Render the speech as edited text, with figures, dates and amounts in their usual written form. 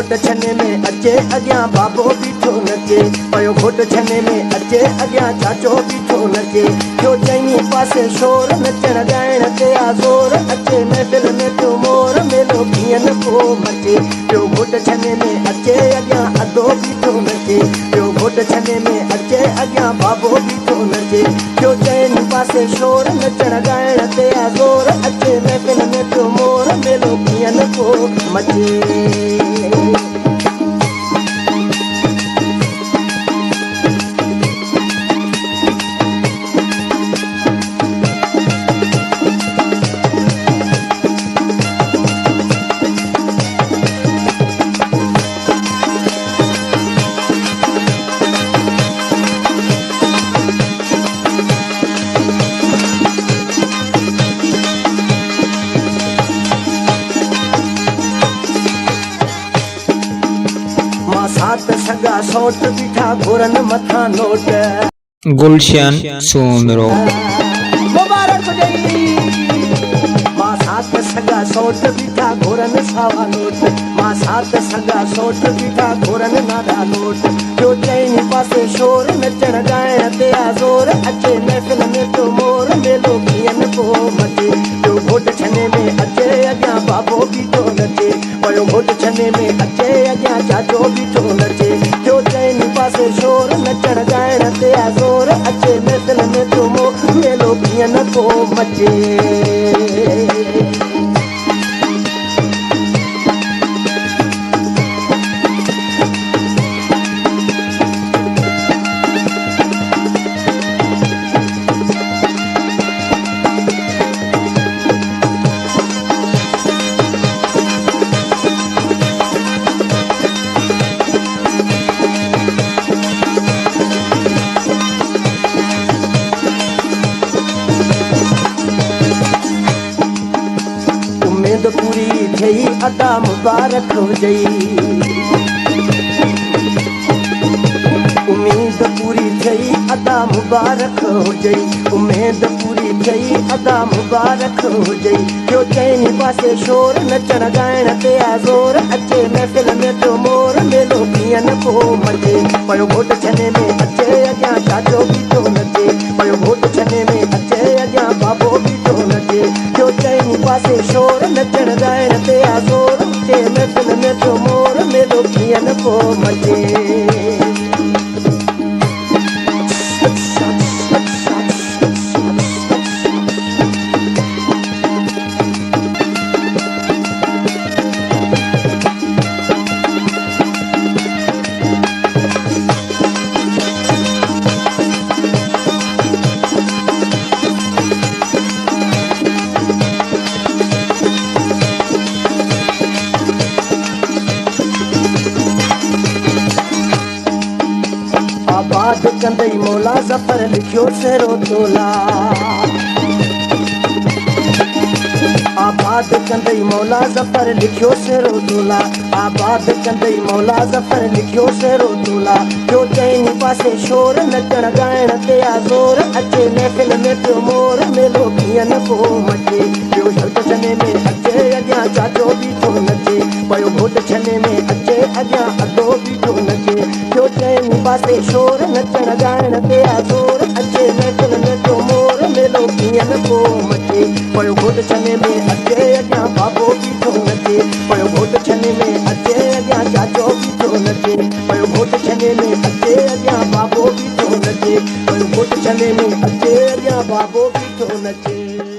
घोट छने में अचे अॻियां बाबो बीठो नचे पियो घोट छने में अचे अॻियां चाचो बीठो नचे जो चई पासे शोर नचण ॻाइण ते आज़ोर अचे महफ़िल में पियो मोर मेलो कीअं न को मचे पियो घोट छने में अचे अॻियां अदो बीठो नचे पियो घोट छने में अचे अॻियां बाबो बीठो नचे जो चइनि पासे शोर नचण ॻाइण ते आज़ोर अचे महफ़िल में पियो मोर मेलो कीअं न को मचे सात सगा सोट बीठा घोरन मथा नोट गुलशन सोमरो मुबारक हुजई मां सात सगा सोट बीठा घोरन सावा नोट मां सात सगा सोट बीठा घोरन नादा नोट जो चइनि पासे शोर नचण ॻाइण ते आज़ोर अचे महफ़िल में तो मोर मेलो कीअं न को मचे जो घोट छने में अचे अॻियां बाबो बीठो नचे पियो घोट छने में अचे अॻियां चाचो बीठो नचे जो चइनि पासे शोर नचण ॻाइण ते आज़ोर अचे महफ़िल में तो मोर मेलो कीअं न को मचे उम्मीद पूरी थई अदा मुबारक हुजई उम्मीद पूरी थई अदा मुबारक हुजई उम्मीद पूरी थई अदा मुबारक हुजई जो चइनि पासे शोर नचण ॻाइण ते आज़ोर अचे महफ़िल में तो मोर मेलो कीअं न को मचे पियो घोट छने में अचे अॻियां चाचो बीठो नचे पियो घोट छने में अचे अॻियां बाबो बीठो नचे जो चइनि पासे शोर नचण ॻाइण ते आज़ोर अचे महफ़िल में तो मोर मेलो कीअं न को मचे आबाद कंदई मौला ज़फर लिखियो सेरो तोला आबाद कंदई मौला ज़फर लिखियो सेरो तोला आबाद कंदई मौला ज़फर लिखियो सेरो तोला जो चइनि पासे शोर नचण ॻाइण ते आज़ोर अचे महफ़िल में पियो मोर मेलो कीअं न को मचे पियो घोट छने में अचे अॻियां चाचो बीठो नचे पियो घोट छने में अचे अॻियां अदो बीठो नचे जो चइनि पासे शोर नचण ॻाइण ते आज़ोर अचे महफ़िल में तो मोर मेलो कीअं न को मचे पियो घोट छने में अचे अॻियां बाबो बीठो नचे पियो घोट छने में अचे अॻियां चाचो बीठो नचे पियो घोट छने में अचे अॻियां बाबो बीठो नचे पियो घोट छने में अचे अॻियां बाबो बीठो नचे